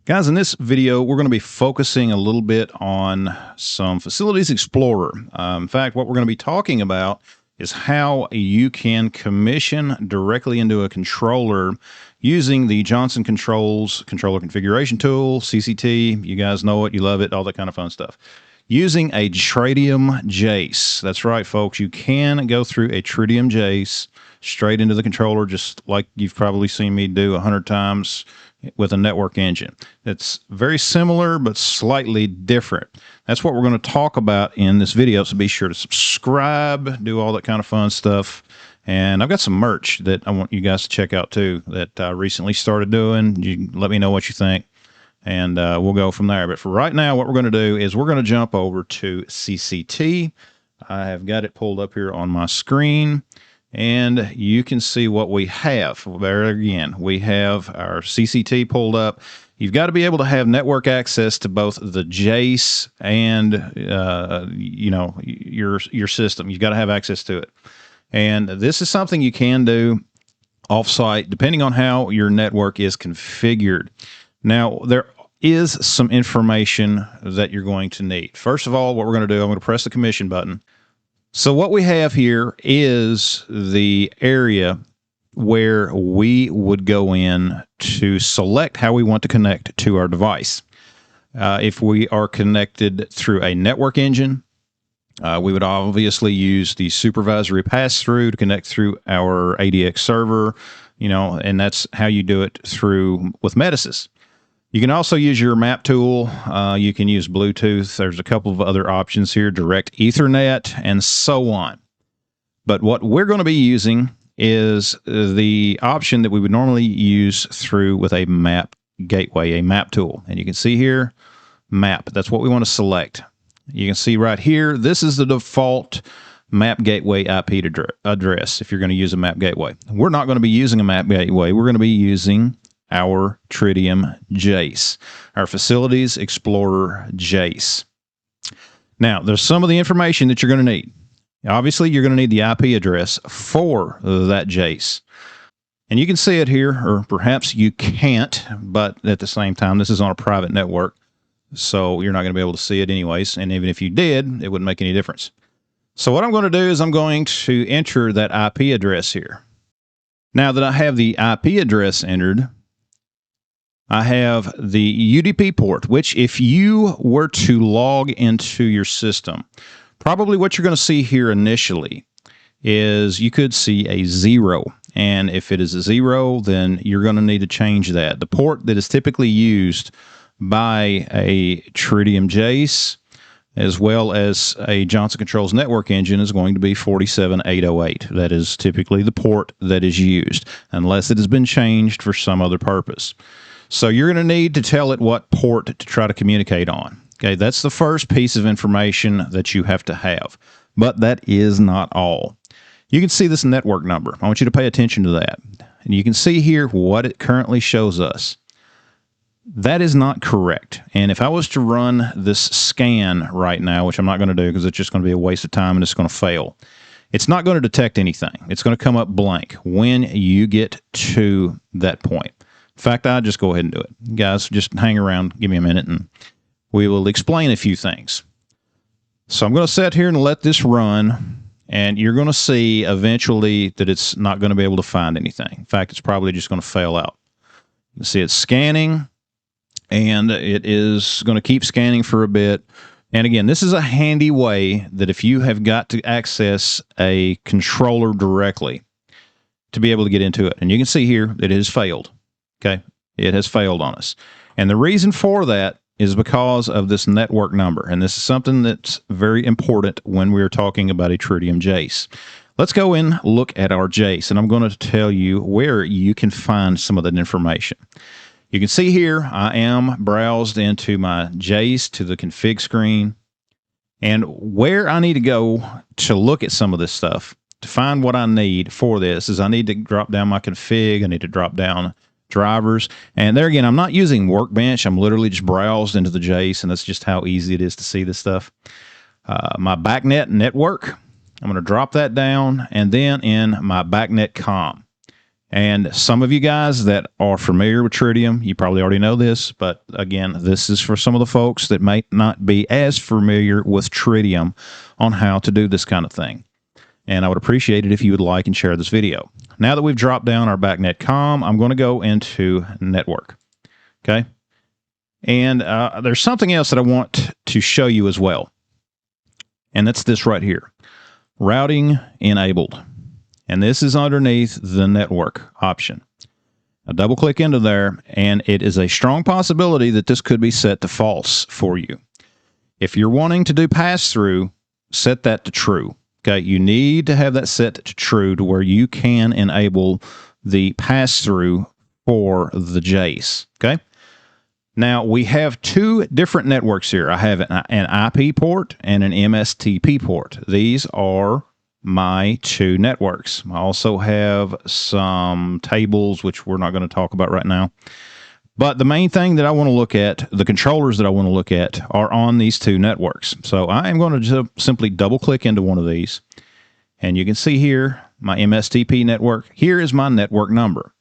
Guys, in this video, we're going to be focusing a little bit on some Facilities Explorer. In fact, what we're going to be talking about is how you can commission directly into a controller using the Johnson Controls Controller Configuration Tool, CCT. You guys know it, you love it, all that kind of fun stuff. Using a Tridium JACE. That's right, folks. You can go through a Tridium JACE straight into the controller, just like you've probably seen me do 100 times with a network engine. It's very similar, but slightly different. That's what we're going to talk about in this video, so be sure to subscribe, do all that kind of fun stuff. And I've got some merch that I want you guys to check out too that I recently started doing. You can let me know what you think, and we'll go from there. But for right now, what we're going to do is we're going to jump over to CCT. I have got it pulled up here on my screen, and you can see what we have. There again, we have our CCT pulled up. You've got to be able to have network access to both the JACE and your system. You've got to have access to it. And this is something you can do offsite depending on how your network is configured. Now, there is some information that you're going to need. First of all, what we're going to do, I'm going to press the commission button. So what we have here is the area where we would go in to select how we want to connect to our device. If we are connected through a network engine, we would obviously use the supervisory pass-through to connect through our ADX server, and that's how you do it with Metasys. You can also use your map tool. You can use Bluetooth. There's a couple of other options here, direct Ethernet, and so on. But what we're going to be using is the option that we would normally use with a map gateway, a map tool. And you can see here, map. That's what we want to select. You can see right here, this is the default map gateway IP address if you're going to use a map gateway. We're not going to be using a map gateway. We're going to be using our Tridium JACE, our Facilities Explorer JACE. Now, there's some of the information that you're going to need. Obviously, you're going to need the IP address for that JACE. And you can see it here, or perhaps you can't, but at the same time, this is on a private network, so you're not going to be able to see it anyways. And even if you did, it wouldn't make any difference. So what I'm going to do is I'm going to enter that IP address here. Now that I have the IP address entered, I have the UDP port, which if you were to log into your system, probably what you're going to see here initially is you could see a 0. And if it is a 0, then you're going to need to change that. The port that is typically used by a Tridium JACE as well as a Johnson Controls network engine is going to be 47808. That is typically the port that is used, unless it has been changed for some other purpose. So you're going to need to tell it what port to try to communicate on. Okay, that's the first piece of information that you have to have. But that is not all. You can see this network number. I want you to pay attention to that. And you can see here what it currently shows us. That is not correct. And if I was to run this scan right now, which I'm not going to do because it's just going to be a waste of time and it's going to fail, it's not going to detect anything. It's going to come up blank when you get to that point. In fact, I'll just go ahead and do it. Guys, just hang around, give me a minute, and we will explain a few things. So I'm going to sit here and let this run, and you're going to see eventually that it's not going to be able to find anything. In fact, it's probably just going to fail out. You can see it's scanning, and it is going to keep scanning for a bit. And again, this is a handy way that if you have got to access a controller directly to be able to get into it. And you can see here that it has failed. Okay, it has failed on us. And the reason for that is because of this network number. And this is something that's very important when we're talking about a Tridium JACE. Let's go and look at our JACE, and I'm going to tell you where you can find some of that information. You can see here, I am browsed into my JACE to the config screen. And where I need to go to look at some of this stuff, to find what I need for this, is I need to drop down my config. I need to drop down drivers. And there again, I'm not using Workbench. I'm literally just browsed into the JACE, and that's just how easy it is to see this stuff. My BACnet network, I'm going to drop that down, and then in my BACnet COM. And some of you guys that are familiar with Tridium, you probably already know this, but again, this is for some of the folks that might not be as familiar with Tridium on how to do this kind of thing. And I would appreciate it if you would like and share this video. Now that we've dropped down our BACnet COM, I'm going to go into network. Okay. And there's something else that I want to show you as well. And that's this right here. Routing enabled. And this is underneath the network option. Now double click into there, and it is a strong possibility that this could be set to false for you. If you're wanting to do pass-through, set that to true. Okay, you need to have that set to true to where you can enable the pass-through for the JACE. Okay. Now we have two different networks here. I have an IP port and an MSTP port. These are my two networks. I also have some tables, which we're not going to talk about right now. But the main thing that I want to look at, the controllers that I want to look at, are on these two networks. So I am going to just simply double click into one of these. And you can see here, my MSTP network. Here is my network number.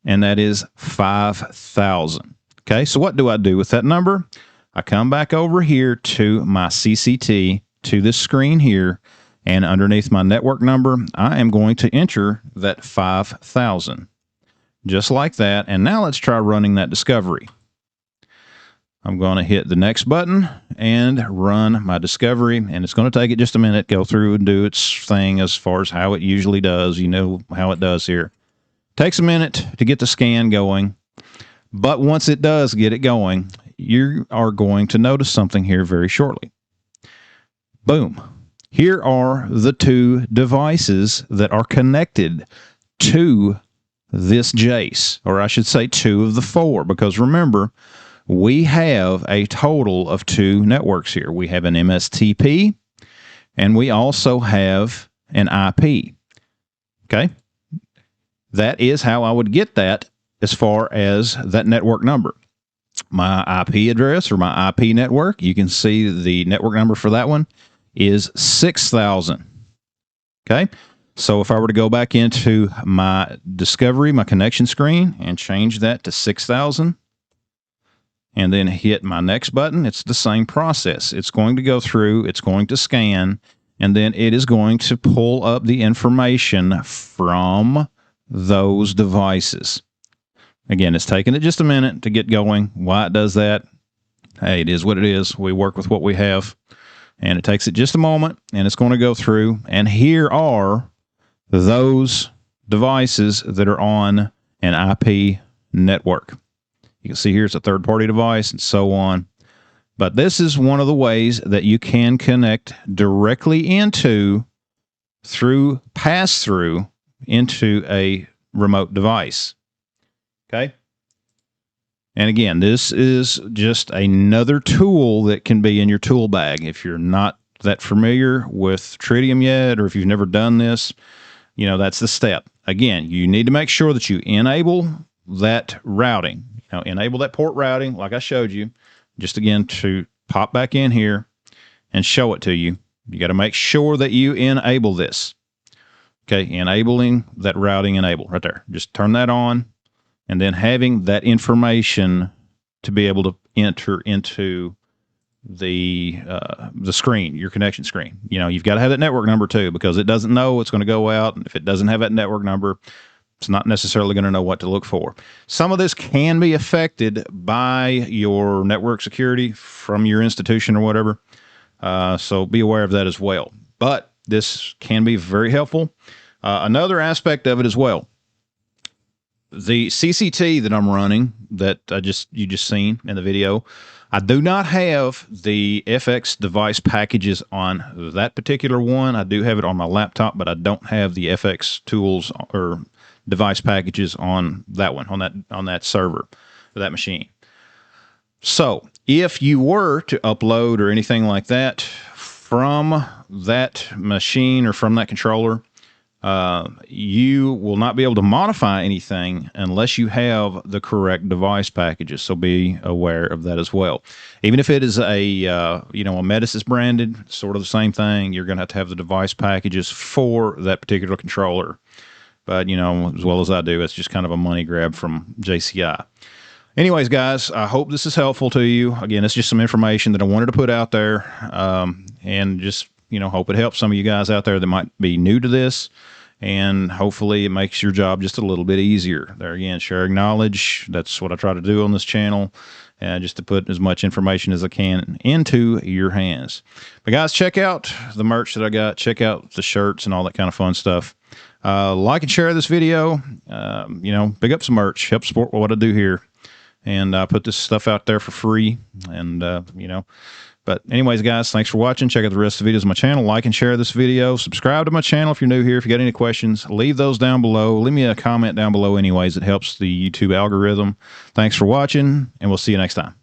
And that is 5,000. Okay, so what do I do with that number? I come back over here to my CCT, to this screen here. And underneath my network number, I am going to enter that 5,000. Just like that. And now let's try running that discovery. I'm going to hit the next button and run my discovery. And it's going to take it just a minute, go through and do its thing as far as how it usually does. You know how it does here. Takes a minute to get the scan going. But once it does get it going, you are going to notice something here very shortly. Boom. Here are the two devices that are connected to this JACE, or I should say 2 of the 4, because remember, we have a total of 2 networks here. We have an MSTP, and we also have an IP. Okay? That is how I would get that as far as that network number. My IP address or my IP network, you can see the network number for that one is 6,000. Okay. So if I were to go back into my discovery, my connection screen, and change that to 6,000, and then hit my next button, it's the same process. It's going to go through, it's going to scan, and then it is going to pull up the information from those devices. Again, it's taking it just a minute to get going. Why it does that? Hey, it is what it is. We work with what we have. And it takes it just a moment, and it's going to go through. And here are those devices that are on an IP network. You can see here it's a third-party device and so on. But this is one of the ways that you can connect directly into, through pass-through, into a remote device. Okay? And again, this is just another tool that can be in your tool bag. If you're not that familiar with Tridium yet, or if you've never done this, you know, that's the step. Again, you need to make sure that you enable that routing. You know, enable that port routing like I showed you. Just again, to pop back in here and show it to you. You got to make sure that you enable this. Okay, enabling that routing enable right there. Just turn that on. And then having that information to be able to enter into the screen, your connection screen. You know, you've got to have that network number too, because it doesn't know it's going to go out. And if it doesn't have that network number, it's not necessarily going to know what to look for. Some of this can be affected by your network security from your institution or whatever. So be aware of that as well. But this can be very helpful. Another aspect of it as well. The CCT that I'm running, that you just seen in the video, I do not have the FX device packages on that particular one. I do have it on my laptop, but I don't have the FX tools or device packages on that one, on that server, or that machine. So if you were to upload or anything like that from that machine or from that controller, you will not be able to modify anything unless you have the correct device packages. So be aware of that as well. Even if it is a Metasys branded, sort of the same thing, you're going to have the device packages for that particular controller but you know, as well as I do, it's just kind of a money grab from JCI. Anyways, guys, I hope this is helpful to you. Again, it's just some information that I wanted to put out there, and just, you know, hope it helps some of you guys out there that might be new to this, and hopefully it makes your job just a little bit easier. There again, sharing knowledge. That's what I try to do on this channel, just to put as much information as I can into your hands. But guys, check out the merch that I got. Check out the shirts and all that kind of fun stuff. Like and share this video. You know, pick up some merch. Help support what I do here. And I put this stuff out there for free. And, you know, but anyways, guys, thanks for watching. Check out the rest of the videos on my channel. Like and share this video. Subscribe to my channel if you're new here. If you got any questions, leave those down below. Leave me a comment down below anyways. It helps the YouTube algorithm. Thanks for watching, and we'll see you next time.